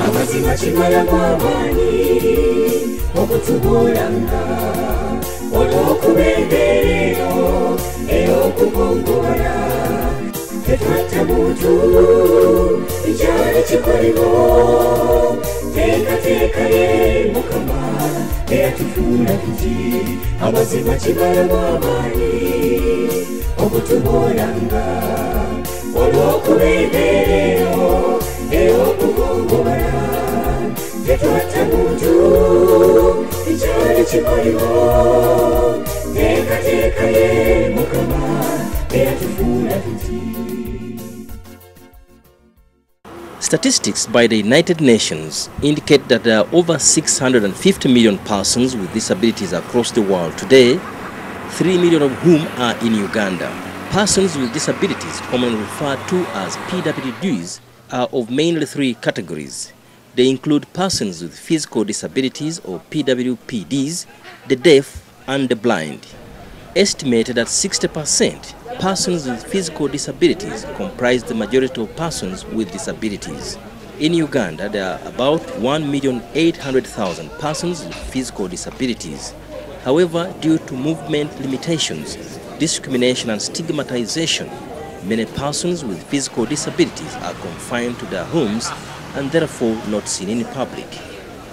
Amazima chimala mwabani okutuburanga olw'okubenderero ey'okugongora tetwatta muntu ekyali kikolimo teekateeka ye Mukama eyatufuula tuti amazima chimala mwabani okutuburanga olw'okubenderero ey'okugongora tetwatta muntu ekyali kikolimo teekateeka ye Mukama eyatufuula tuti. Statistics by the United Nations indicate that there are over 650 million persons with disabilities across the world today, 3 million of whom are in Uganda. Persons with disabilities, commonly referred to as PWDs, are of mainly three categories. They include persons with physical disabilities or PWPDs, the deaf and the blind. Estimated that 60% persons with physical disabilities comprise the majority of persons with disabilities. In Uganda, there are about 1,800,000 persons with physical disabilities. However, due to movement limitations, discrimination and stigmatization, many persons with physical disabilities are confined to their homes and therefore not seen in public.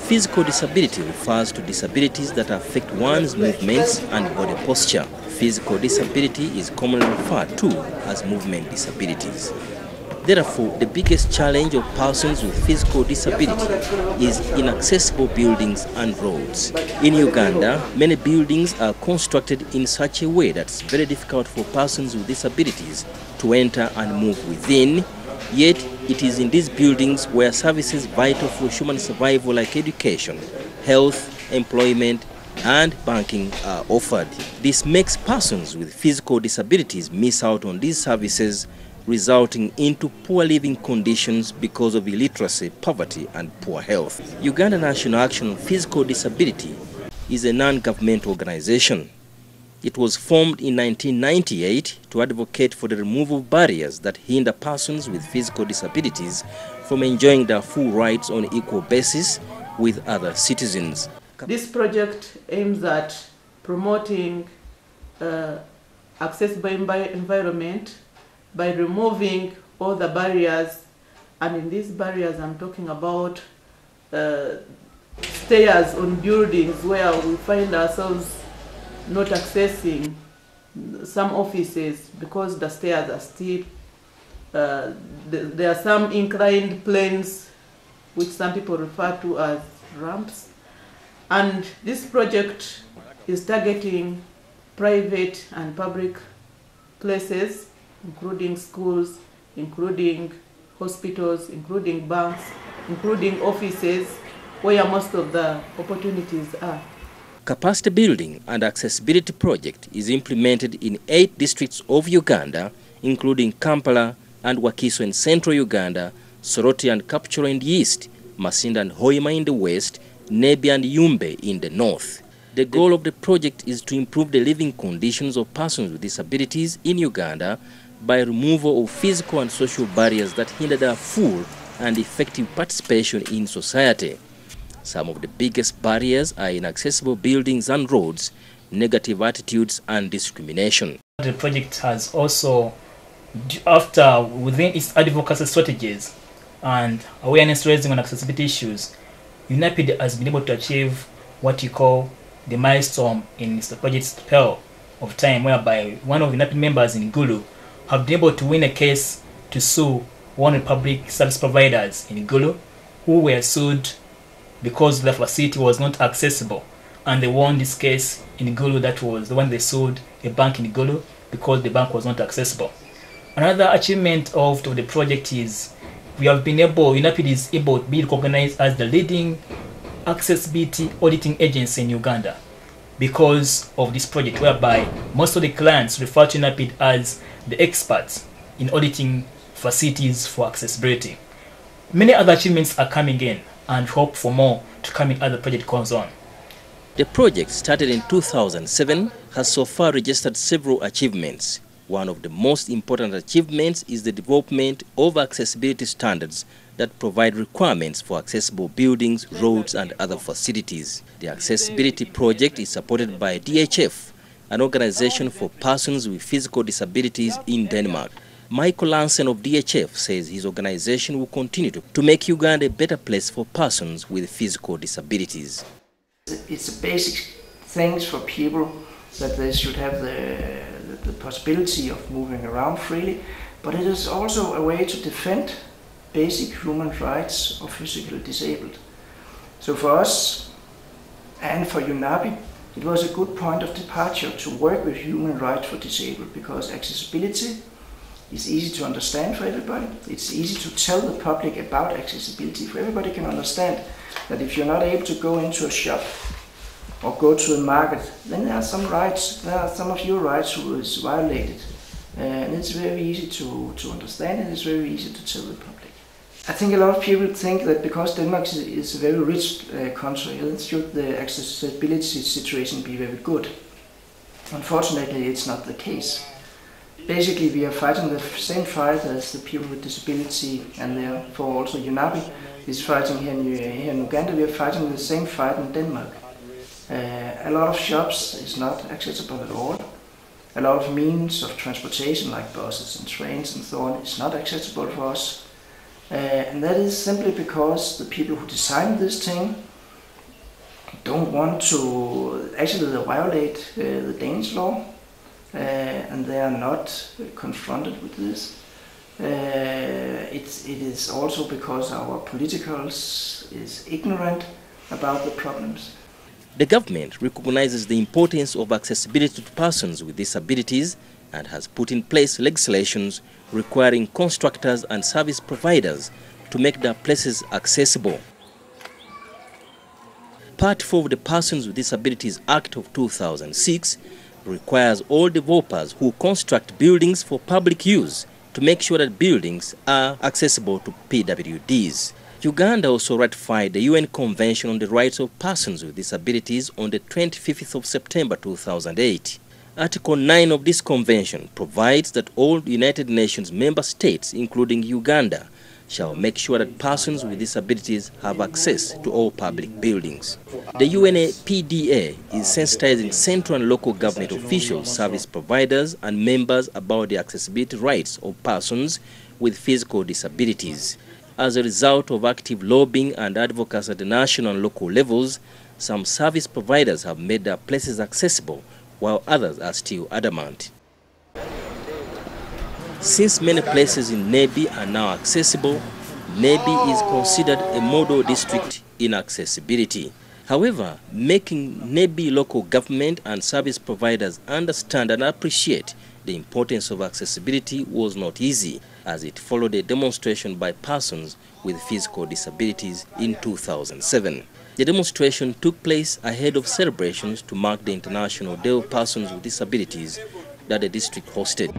Physical disability refers to disabilities that affect one's movements and body posture. Physical disability is commonly referred to as movement disabilities. Therefore, the biggest challenge of persons with physical disability is inaccessible buildings and roads. In Uganda, many buildings are constructed in such a way that it's very difficult for persons with disabilities to enter and move within, yet it is in these buildings where services vital for human survival like education, health, employment, and banking are offered. This makes persons with physical disabilities miss out on these services, resulting into poor living conditions because of illiteracy, poverty, and poor health. Uganda National Action on Physical Disability is a non-governmental organization. It was formed in 1998 to advocate for the removal of barriers that hinder persons with physical disabilities from enjoying their full rights on an equal basis with other citizens. This project aims at promoting accessible environment by removing all the barriers, and in these barriers I'm talking about stairs on buildings where we find ourselves not accessing some offices because the stairs are steep. There are some inclined planes which some people refer to as ramps, and this project is targeting private and public places, including schools, including hospitals, including banks, including offices, where most of the opportunities are. Capacity building and accessibility project is implemented in 8 districts of Uganda, including Kampala and Wakiso in central Uganda, Soroti and Kapcholo in the east, Masinda and Hoima in the west, Nebi and Yumbe in the north. The goal of the project is to improve the living conditions of persons with disabilities in Uganda by removal of physical and social barriers that hinder their full and effective participation in society. Some of the biggest barriers are inaccessible buildings and roads, negative attitudes and discrimination. The project has also, within its advocacy strategies and awareness raising on accessibility issues, UNAPID has been able to achieve what you call the milestone in the project's spell of time, whereby one of the UNAPID members in Gulu have been able to win a case to sue one of the public service providers in Gulu who were sued because the facility was not accessible, and they won this case in Gulu. That was the one they sued a bank in Gulu because the bank was not accessible. Another achievement of the project is we have been able, UNAPID is able to be recognized as the leading accessibility auditing agency in Uganda because of this project, whereby most of the clients refer to UNAPID as the experts in auditing facilities for accessibility. Many other achievements are coming in, and hope for more to come in as the project goes on. The project, started in 2007, has so far registered several achievements. One of the most important achievements is the development of accessibility standards that provide requirements for accessible buildings, roads, and other facilities. The accessibility project is supported by DHF, an organization for persons with physical disabilities in Denmark. Michael Lansen of DHF says his organization will continue to make Uganda a better place for persons with physical disabilities. It's basic things for people that they should have the possibility of moving around freely, but it is also a way to defend basic human rights of physically disabled. So for us and for UNAPI, it was a good point of departure to work with human rights for disabled, because accessibility is easy to understand for everybody. It's easy to tell the public about accessibility, for everybody can understand that if you're not able to go into a shop or go to a market, then there are some rights, there are some of your rights who is violated. And it's very easy to understand, and it's very easy to tell the public. I think a lot of people think that because Denmark is a very rich country, then should the accessibility situation be very good. Unfortunately, it's not the case. Basically, we are fighting the same fight as the people with disability, and therefore also UNAPI is fighting here in Uganda. We are fighting the same fight in Denmark. A lot of shops is not accessible at all. A lot of means of transportation like buses and trains and so on is not accessible for us. And that is simply because the people who designed this thing don't want to, actually they violate the Danish law, and they are not confronted with this. It is also because our politicals is ignorant about the problems. The government recognizes the importance of accessibility to persons with disabilities and has put in place legislations requiring constructors and service providers to make their places accessible. Part 4 of the Persons with Disabilities Act of 2006 requires all developers who construct buildings for public use to make sure that buildings are accessible to PWDs. Uganda also ratified the UN Convention on the Rights of Persons with Disabilities on the 25th of September 2008. Article 9 of this convention provides that all United Nations member states, including Uganda, shall make sure that persons with disabilities have access to all public buildings. The UNAPDA is sensitizing central and local government officials, service providers, and members about the accessibility rights of persons with physical disabilities. As a result of active lobbying and advocacy at the national and local levels, some service providers have made their places accessible, while others are still adamant. Since many places in Nebi are now accessible, Nebi is considered a model district in accessibility. However, making Nebi local government and service providers understand and appreciate the importance of accessibility was not easy, as it followed a demonstration by persons with physical disabilities in 2007. The demonstration took place ahead of celebrations to mark the International Day of Persons with Disabilities that the district hosted.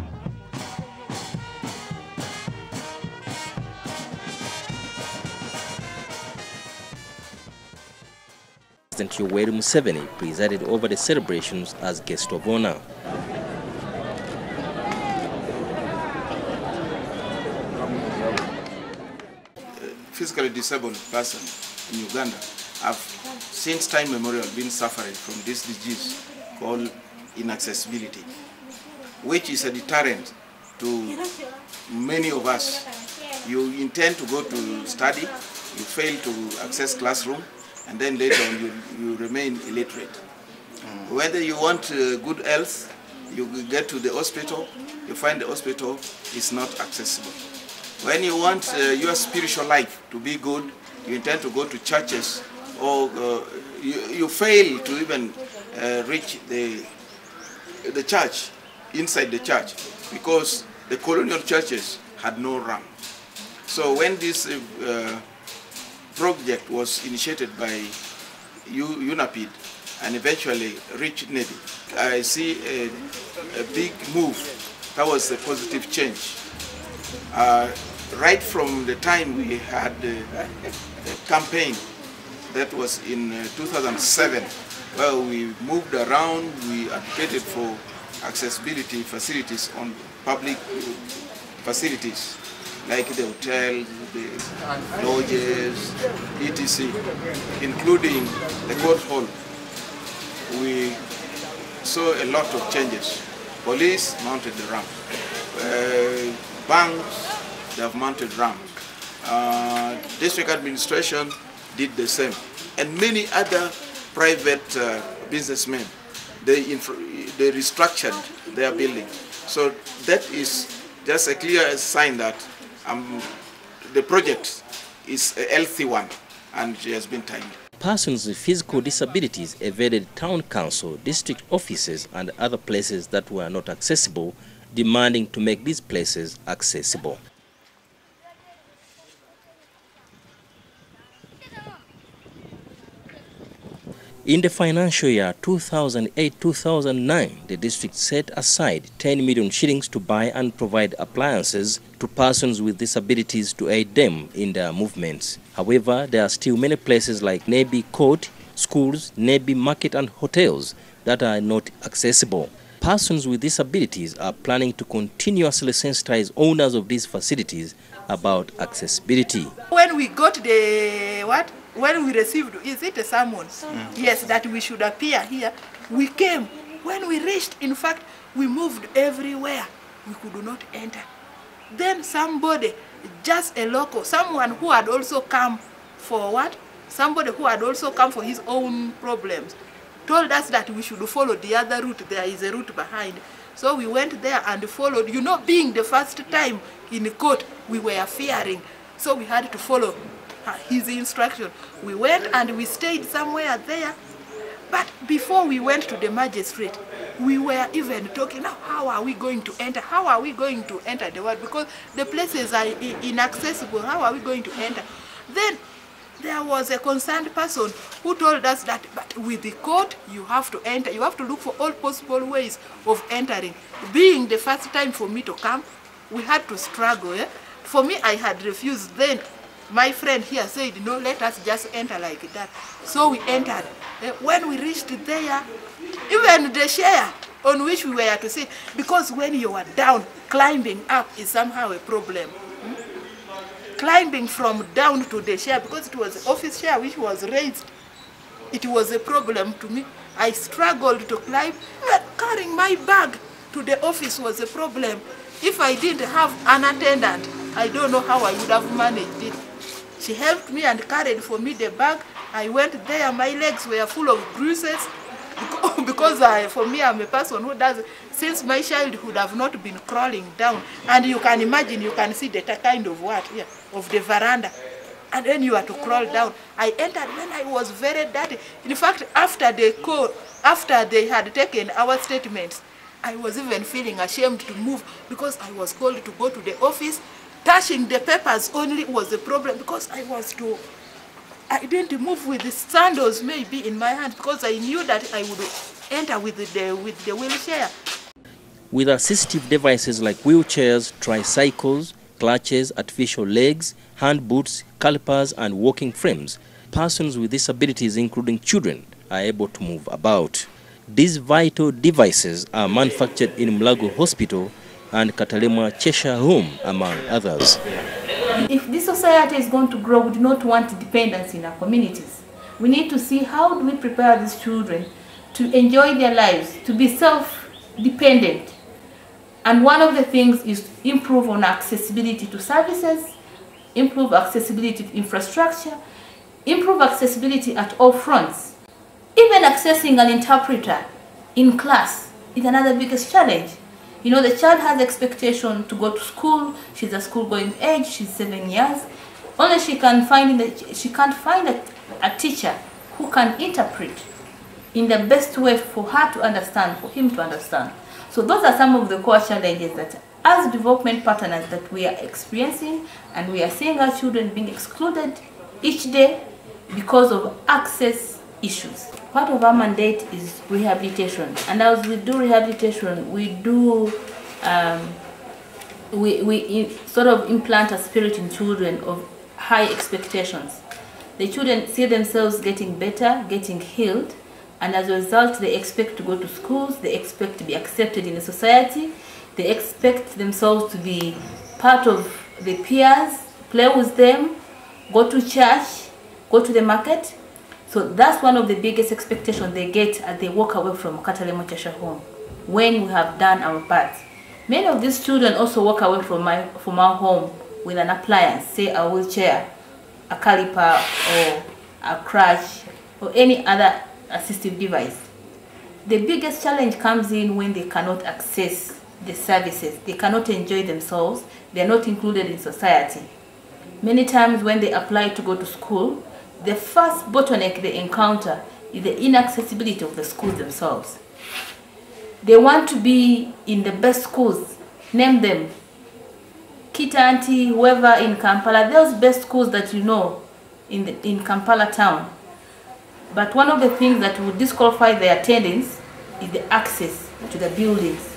President Yoweri Museveni presided over the celebrations as guest of honor. Physically disabled person in Uganda have since time immemorial been suffering from this disease called inaccessibility, which is a deterrent to many of us. You intend to go to study, you fail to access classroom, and then later on you remain illiterate. Whether you want good health, you get to the hospital, you find the hospital is not accessible. When you want your spiritual life to be good, you intend to go to churches, or you fail to even reach the church, inside the church, because the colonial churches had no ramp. So when this project was initiated by UNAPID and eventually reached Nebi, I see a big move towards a positive change. right from the time we had the campaign that was in 2007, where we moved around, we advocated for accessibility facilities on public facilities like the hotel, the lodges, etc., including the court hall. We saw a lot of changes. Police mounted the ramp. Banks, they have mounted ramps. District administration did the same. And many other private businessmen, they restructured their building. So that is just a clear sign that the project is a healthy one and it has been timed. Persons with physical disabilities evaded town council, district offices and other places that were not accessible, demanding to make these places accessible. In the financial year 2008-2009, the district set aside 10 million shillings to buy and provide appliances to persons with disabilities to aid them in their movements. However, there are still many places like Nebi Court, schools, Nebi Market and hotels that are not accessible. Persons with disabilities are planning to continuously sensitize owners of these facilities about accessibility. When we got the when we received, is it a summons? Yes, that we should appear here. We came. When we reached, in fact, we moved everywhere. We could not enter. Then somebody, just a local, someone who had also come for what? Somebody who had also come for his own problems, told us that we should follow the other route. There is a route behind. So we went there and followed. You know, being the first time in court, we were fearing. So we had to follow his instruction. We went and we stayed somewhere there. But before we went to the magistrate, we were even talking, now how are we going to enter? How are we going to enter the world? Because the places are inaccessible. How are we going to enter? Then there was a concerned person who told us that, but with the court, you have to enter. You have to look for all possible ways of entering. Being the first time for me to come, we had to struggle. For me, I had refused. Then my friend here said, no, let us just enter like that. So we entered. When we reached there, even the chair on which we were to sit, because when you are down, climbing up is somehow a problem. Climbing from down to the chair, because it was an office chair which was raised, it was a problem to me. I struggled to climb, but carrying my bag to the office was a problem. If I didn't have an attendant, I don't know how I would have managed it. She helped me and carried for me the bag. I went there, my legs were full of bruises because for me, I'm a person who does, since my childhood, I've not been crawling down. And you can imagine, you can see the kind of what, of the veranda. And then you have to crawl down. I entered when I was very dirty. In fact, after they had taken our statements, I was even feeling ashamed to move because I was called to go to the office. Touching the papers only was a problem because I didn't move with the sandals maybe in my hand because I knew that I would enter with the wheelchair. With assistive devices like wheelchairs, tricycles, clutches, artificial legs, hand boots, calipers and walking frames, persons with disabilities including children are able to move about. These vital devices are manufactured in Mulago Hospital and Katalema Cheshire Home, among others. If this society is going to grow, we do not want dependence in our communities. We need to see how do we prepare these children to enjoy their lives, to be self-dependent. And one of the things is improve on accessibility to services, improve accessibility to infrastructure, improve accessibility at all fronts. Even accessing an interpreter in class is another biggest challenge. You know, the child has expectation to go to school. She's a school-going age. She's 7 years. Only she can't find a teacher who can interpret in the best way for her to understand, for him to understand. So those are some of the core challenges that, as development partners, that we are experiencing, and we are seeing our children being excluded each day because of access issues. Part of our mandate is rehabilitation, and as we do rehabilitation, we do sort of implant a spirit in children of high expectations. The children see themselves getting better, getting healed, and as a result they expect to go to schools, they expect to be accepted in the society, they expect themselves to be part of the peers, play with them, go to church, go to the market. So that's one of the biggest expectations they get as they walk away from Katalemo Chasha home when we have done our part. Many of these children also walk away from our home with an appliance, say a wheelchair, a caliper, or a crutch, or any other assistive device. The biggest challenge comes in when they cannot access the services, they cannot enjoy themselves, they are not included in society. Many times when they apply to go to school, the first bottleneck they encounter is the inaccessibility of the schools themselves. They want to be in the best schools, name them, Kitanti, whoever in Kampala, those best schools that you know in Kampala town. But one of the things that would disqualify their attendance is the access to the buildings.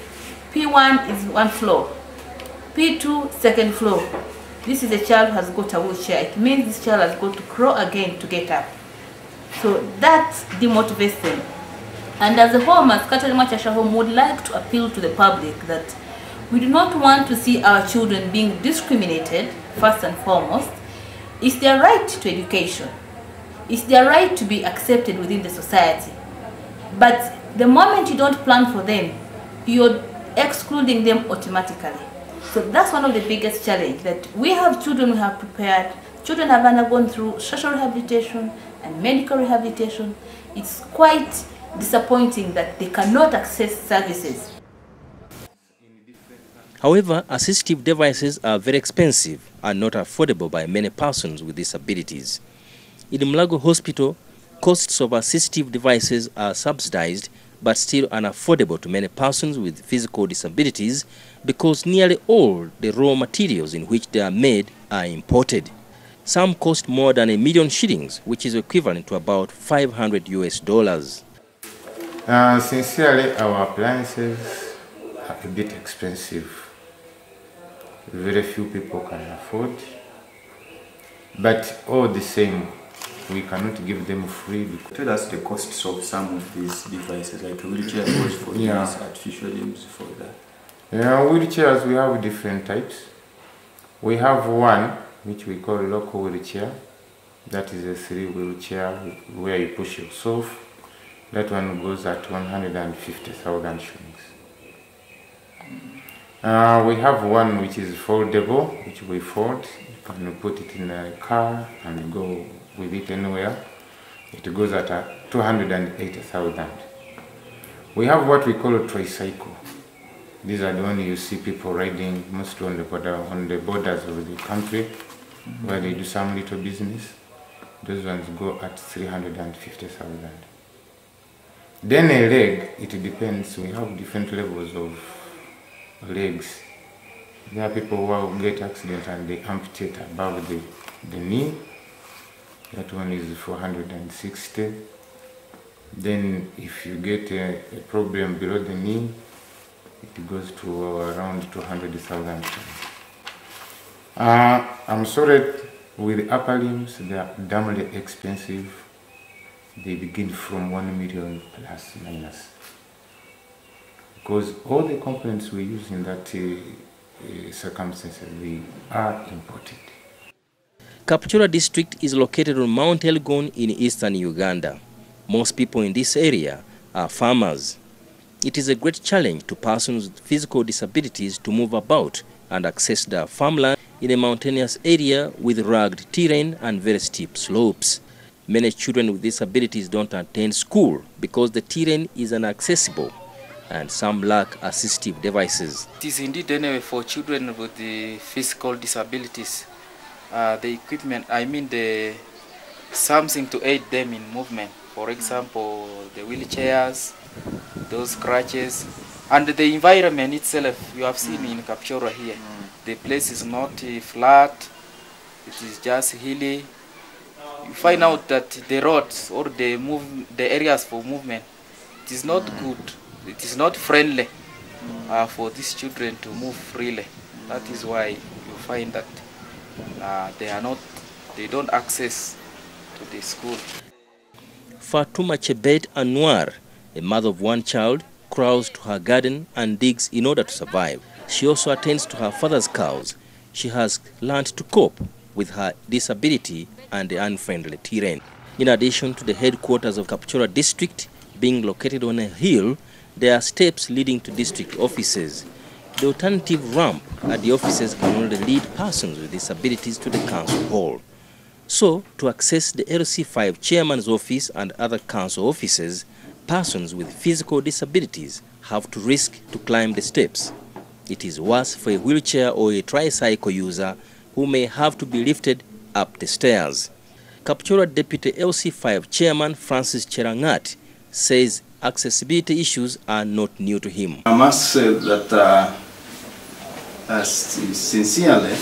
P1 is 1 floor, P2 second floor. This is a child who has got a wheelchair. It means this child has got to crawl again to get up. So that demotivates them. And as a home, as Katalemo Chasha Home, would like to appeal to the public that we do not want to see our children being discriminated, first and foremost. It's their right to education. It's their right to be accepted within the society. But the moment you don't plan for them, you're excluding them automatically. So that's one of the biggest challenges, that we have children we have prepared. Children have undergone through social rehabilitation and medical rehabilitation. It's quite disappointing that they cannot access services. However, assistive devices are very expensive and not affordable by many persons with disabilities. In Mulago Hospital, costs of assistive devices are subsidized but still unaffordable to many persons with physical disabilities because nearly all the raw materials in which they are made are imported. Some cost more than $1 million shillings, which is equivalent to about $500 US. Sincerely, our appliances are a bit expensive. Very few people can afford, but all the same, we cannot give them free. Tell us the costs of some of these devices, like a wheelchair goes for these artificial limbs for that. Yeah, wheelchairs, we have different types. We have one which we call local wheelchair. That is a 3 wheelchair where you push yourself. That one goes at 150,000 shillings. We have one which is foldable, which we fold. You can put it in a car and go with it anywhere. It goes at 280,000. We have what we call a tricycle. These are the ones you see people riding mostly on the borders of the country, where they do some little business. Those ones go at 350,000. Then a leg, it depends. We have different levels of legs. There are people who get accidents and they amputate above the knee. That one is 460. Then if you get a problem below the knee, it goes to around 200,000. I'm sorry, with upper limbs, they are damned expensive. They begin from 1 million plus minus. Because all the components we use in that circumstances, they are imported. Kapchorwa district is located on Mount Elgon in eastern Uganda. Most people in this area are farmers. It is a great challenge to persons with physical disabilities to move about and access their farmland in a mountainous area with rugged terrain and very steep slopes. Many children with disabilities don't attend school because the terrain is inaccessible and some lack assistive devices. It is indeed anyway for children with the physical disabilities. The equipment, I mean something to aid them in movement. For example, the wheelchairs, those crutches, and the environment itself. You have seen in Kapchorwa here. The place is not flat, it is just hilly. You find out that the roads or the areas for movement, it is not good. It is not friendly for these children to move freely. That is why you find that they don't access to the school. Fatuma Chebet Anwar, a mother of one child, crawls to her garden and digs in order to survive. She also attends to her father's cows. She has learned to cope with her disability and the unfriendly terrain. In addition to the headquarters of Kapchorwa district being located on a hill, there are steps leading to district offices. The alternative ramp at the offices can only lead persons with disabilities to the council hall. So, to access the LC5 chairman's office and other council offices, persons with physical disabilities have to risk to climb the steps. It is worse for a wheelchair or a tricycle user who may have to be lifted up the stairs. Kapchorwa Deputy LC5 Chairman Francis Cherangat says accessibility issues are not new to him. I must say that sincerely,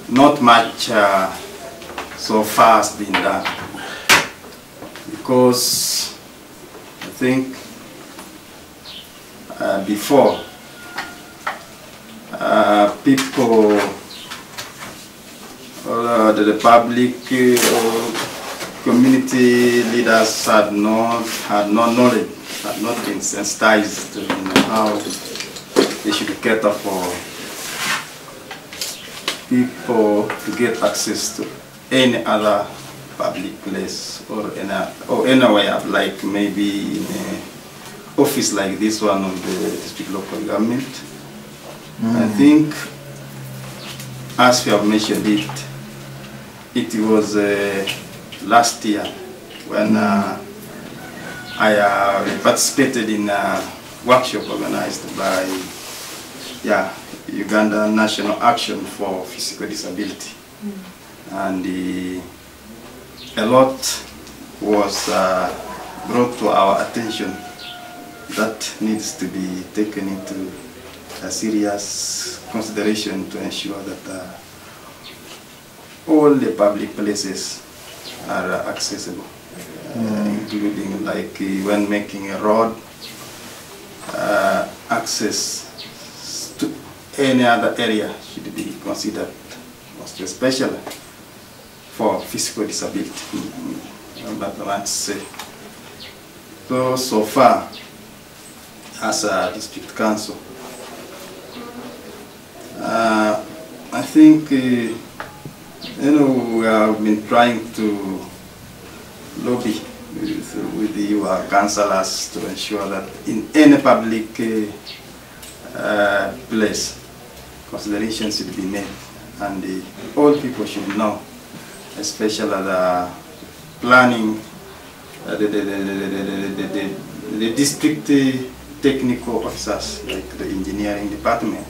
not much so far has been done, because I think before people, the public community leaders had no knowledge, had not been sensitized to how they should cater for people to get access to any other public place or anywhere, like maybe in an office like this one of the district local government. I think, as we have mentioned it was last year when I participated in a workshop organized by Uganda National Action for Physical Disability, and a lot was brought to our attention that needs to be taken into a serious consideration to ensure that all the public places are accessible, including like when making a road, access to any other area should be considered, most especially for physical disability. But I want to say, so far as a district council, I think we have been trying to lobby with your councillors to ensure that in any public place, consideration should be made, and all people should know, especially the planning, the district technical officers, like the engineering department,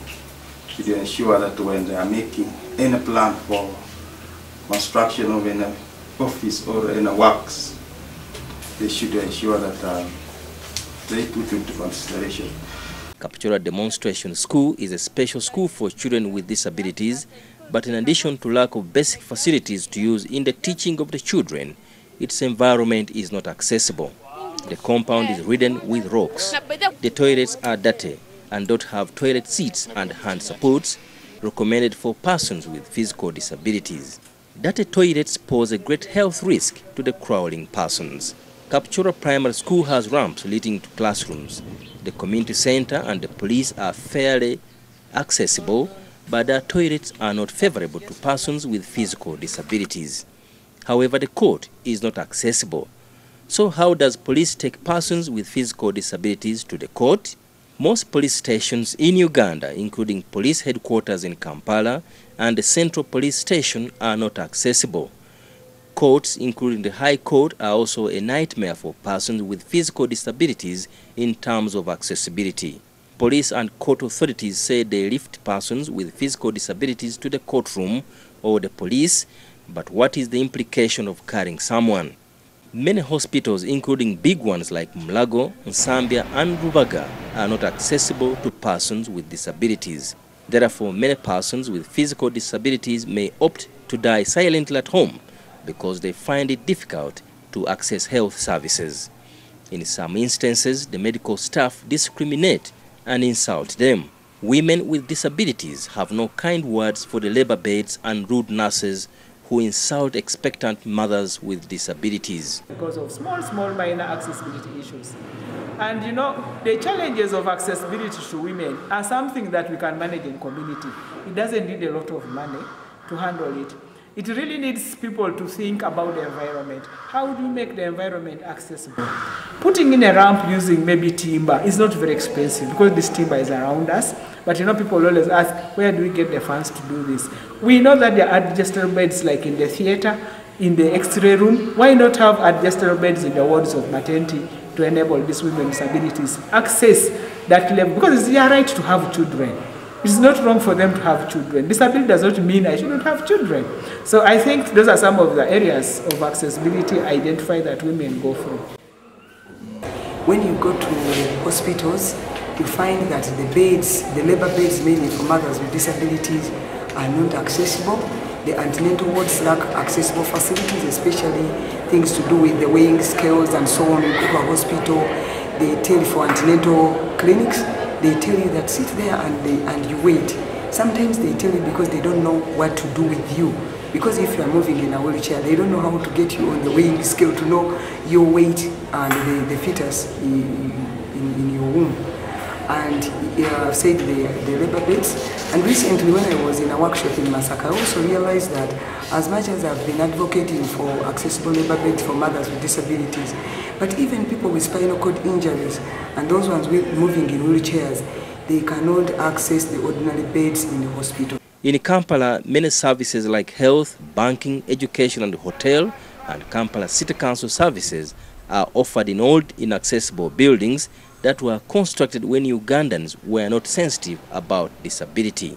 should ensure that when they are making any plan for construction of any office or any works, they should ensure that they put into consideration. Kapchorwa Demonstration School is a special school for children with disabilities, but in addition to lack of basic facilities to use in the teaching of the children, its environment is not accessible. The compound is ridden with rocks. The toilets are dirty and don't have toilet seats and hand supports recommended for persons with physical disabilities. Dirty toilets pose a great health risk to the crawling persons. Kapchorwa Primary School has ramps leading to classrooms. The community center and the police are fairly accessible, but their toilets are not favorable to persons with physical disabilities. However, the court is not accessible. So how does police take persons with physical disabilities to the court? Most police stations in Uganda, including police headquarters in Kampala and the Central Police Station, are not accessible. Courts, including the High Court, are also a nightmare for persons with physical disabilities in terms of accessibility. Police and court authorities say they lift persons with physical disabilities to the courtroom or the police, but what is the implication of carrying someone? Many hospitals, including big ones like Mulago, Nsambya and Rubaga, are not accessible to persons with disabilities. Therefore, many persons with physical disabilities may opt to die silently at home because they find it difficult to access health services. In some instances, the medical staff discriminate and insult them. Women with disabilities have no kind words for the labor maids and rude nurses who insult expectant mothers with disabilities. Because of small minor accessibility issues. And you know, the challenges of accessibility to women are something that we can manage in community. It doesn't need a lot of money to handle it. It really needs people to think about the environment. How do you make the environment accessible? Putting in a ramp using maybe timber is not very expensive because this timber is around us. But you know, people always ask, where do we get the funds to do this? We know that there are adjustable beds like in the theater, in the X-ray room. Why not have adjustable beds in the wards of maternity to enable these women with disabilities access that level? Because it's their right to have children. It's not wrong for them to have children. Disability does not mean I shouldn't have children. So I think those are some of the areas of accessibility identified that women go through. When you go to hospitals, you find that the beds, the labor beds mainly for mothers with disabilities, are not accessible. The antenatal wards lack accessible facilities, especially things to do with the weighing scales and so on. You go to a hospital, they tell you for antenatal clinics, they tell you that sit there and you wait. Sometimes they tell you because they don't know what to do with you. Because if you are moving in a wheelchair, they don't know how to get you on the weighing scale to know your weight and the fetus in your womb. And I've said the labor beds. And recently when I was in a workshop in Masaka, I also realized that as much as I've been advocating for accessible labor beds for mothers with disabilities, but even people with spinal cord injuries and those ones moving in wheelchairs, they cannot access the ordinary beds in the hospital. In Kampala, many services like health, banking, education and hotel and Kampala City Council services are offered in old, inaccessible buildings that were constructed when Ugandans were not sensitive about disability.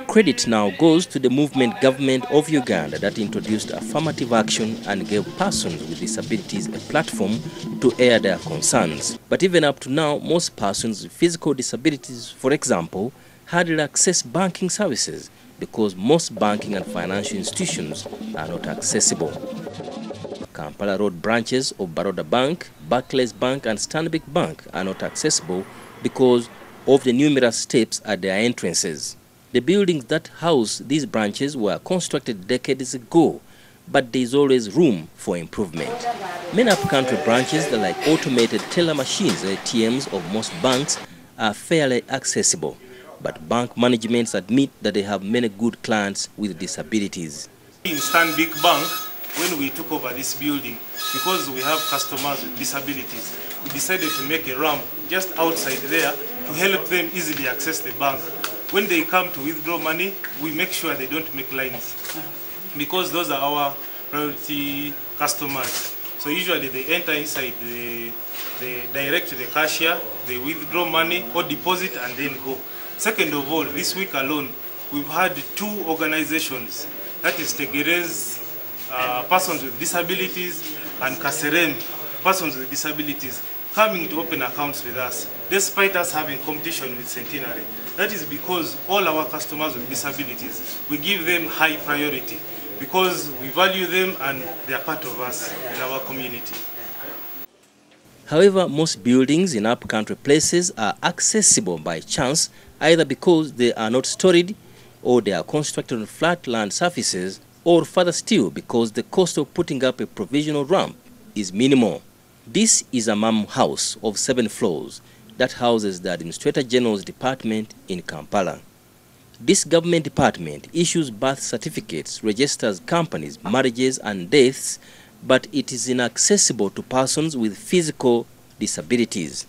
Credit now goes to the movement government of Uganda that introduced affirmative action and gave persons with disabilities a platform to air their concerns. But even up to now, most persons with physical disabilities, for example, hardly access banking services because most banking and financial institutions are not accessible. Kampala Road branches of Baroda Bank, Barclays Bank and Stanbic Bank are not accessible because of the numerous steps at their entrances. The buildings that house these branches were constructed decades ago, but there is always room for improvement. Many up-country branches, like automated teller machines, ATMs of most banks, are fairly accessible, but bank managements admit that they have many good clients with disabilities. In Stanbic Bank, when we took over this building, because we have customers with disabilities, we decided to make a ramp just outside there to help them easily access the bank. When they come to withdraw money, we make sure they don't make lines because those are our priority customers. So usually they enter inside, they direct to the cashier, they withdraw money or deposit and then go. Second of all, this week alone, we've had 2 organizations, that is Tegerez, persons with disabilities, and Kaserem, persons with disabilities, coming to open accounts with us, despite us having competition with Centenary. That is because all our customers with disabilities, we give them high priority because we value them and they are part of us in our community. However, most buildings in up-country places are accessible by chance, either because they are not storied or they are constructed on flat land surfaces, or further still because the cost of putting up a provisional ramp is minimal. This is a MAM house of 7 floors that houses the Administrator General's department in Kampala. This government department issues birth certificates, registers companies, marriages and deaths, but it is inaccessible to persons with physical disabilities.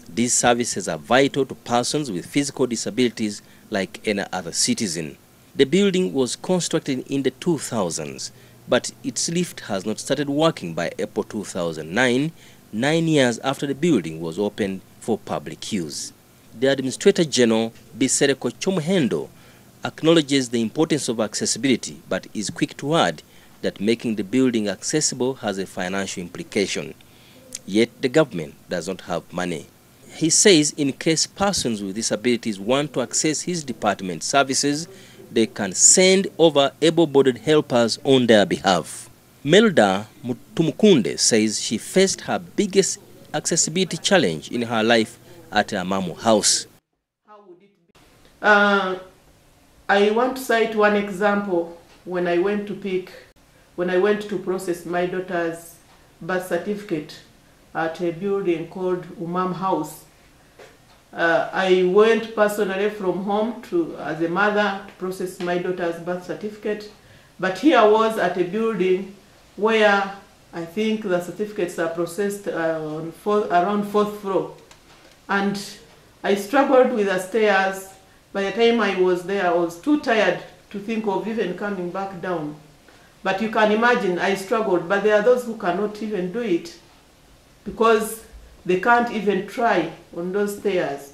These services are vital to persons with physical disabilities like any other citizen. The building was constructed in the 2000s, but its lift has not started working by April 2009, 9 years after the building was opened for public use. The Administrator General, Bisereko Chomuhendo, acknowledges the importance of accessibility, but is quick to add that making the building accessible has a financial implication. Yet the government does not have money. He says in case persons with disabilities want to access his department services, they can send over able-bodied helpers on their behalf. Melda Tumukunde says she faced her biggest accessibility challenge in her life at her Mamu house. I want to cite one example when I went to process my daughter's birth certificate at a building called Umam House. I went personally from home as a mother to process my daughter's birth certificate, but here I was at a building where I think the certificates are processed around 4th floor, and I struggled with the stairs. By the time I was there, I was too tired to think of even coming back down. But you can imagine I struggled, but there are those who cannot even do it because they can't even try on those stairs.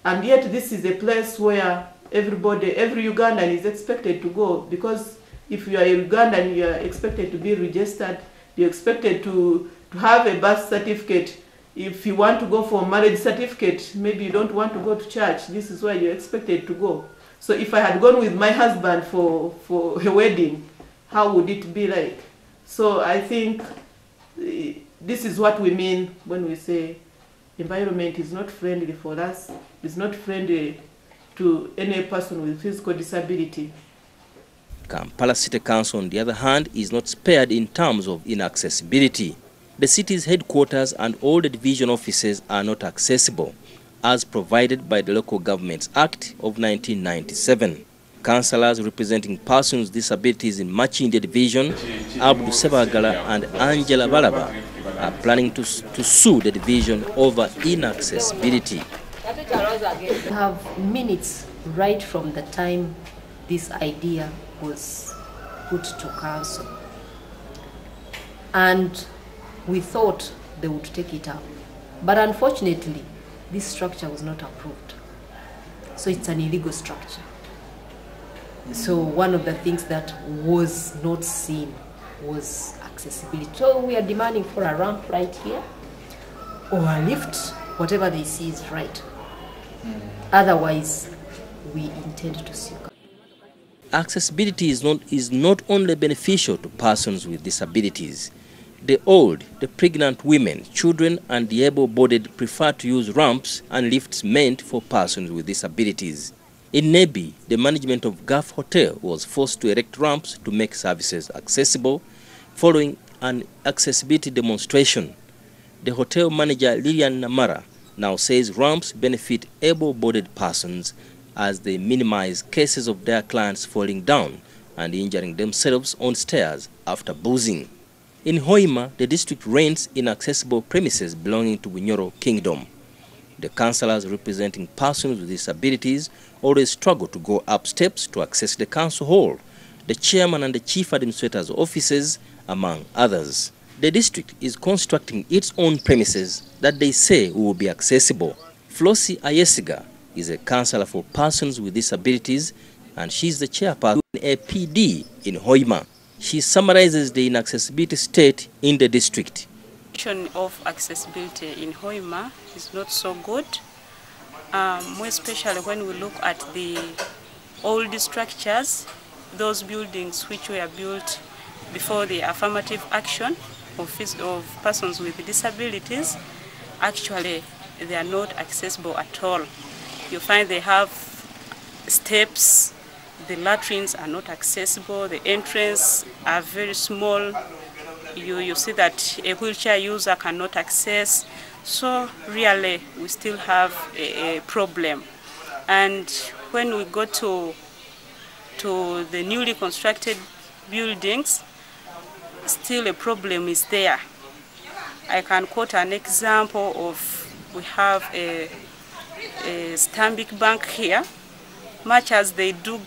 And yet this is a place where every Ugandan is expected to go, because if you are a Ugandan, you are expected to be registered, you're expected to have a birth certificate. If you want to go for a marriage certificate, maybe you don't want to go to church, this is where you're expected to go. So if I had gone with my husband for a wedding, how would it be like? So I think this is what we mean when we say environment is not friendly for us, it's not friendly to any person with physical disability. Kampala City Council, on the other hand, is not spared in terms of inaccessibility. The city's headquarters and all the division offices are not accessible, as provided by the Local Governments Act of 1997. Councillors representing persons with disabilities in Machinde Division, Abdu Sebagala and Angela Balaba, are planning to sue the division over inaccessibility. We have minutes right from the time this idea was put to council, and we thought they would take it up, but unfortunately this structure was not approved, so it's an illegal structure. So one of the things that was not seen was accessibility. So we are demanding for a ramp right here or a lift, whatever they see is right. Otherwise we intend to sue. Accessibility is not only beneficial to persons with disabilities. The old, the pregnant women, children and the able-bodied prefer to use ramps and lifts meant for persons with disabilities. In Nebi, the management of Gulf Hotel was forced to erect ramps to make services accessible following an accessibility demonstration. The hotel manager Lilian Namara now says ramps benefit able-bodied persons as they minimize cases of their clients falling down and injuring themselves on stairs after boozing. In Hoima, the district rents inaccessible premises belonging to Bunyoro Kingdom. The councillors representing persons with disabilities always struggle to go up steps to access the council hall, the chairman and the chief administrator's offices, among others. The district is constructing its own premises that they say will be accessible. Flossie Ayesiga is a councillor for persons with disabilities, and she's the chairperson of a PD in Hoima. She summarizes the inaccessibility state in the district. Of accessibility in Hoima is not so good, more especially when we look at the old structures, those buildings which were built before the affirmative action of persons with disabilities. Actually, they are not accessible at all. You find they have steps, the latrines are not accessible, the entrance are very small. You see that a wheelchair user cannot access. So really we still have a problem. And when we go to the newly constructed buildings, still a problem is there. I can quote an example of, we have a Stanbic Bank here. Much as they do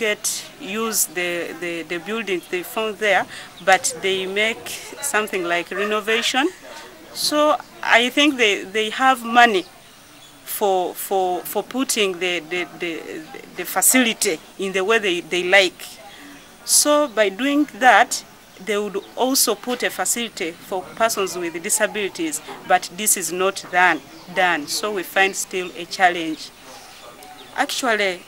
use the buildings they found there, but they make something like renovation. So I think they have money for putting the facility in the way they like. So by doing that, they would also put a facility for persons with disabilities, but this is not done. So we find still a challenge. Actually,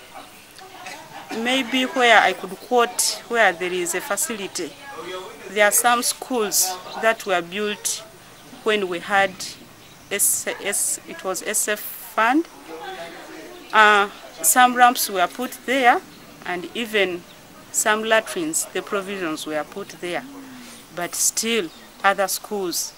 maybe where I could quote where there is a facility, there are some schools that were built when we had it was SF fund. some ramps were put there, and even some latrines, the provisions were put there. But still, other schools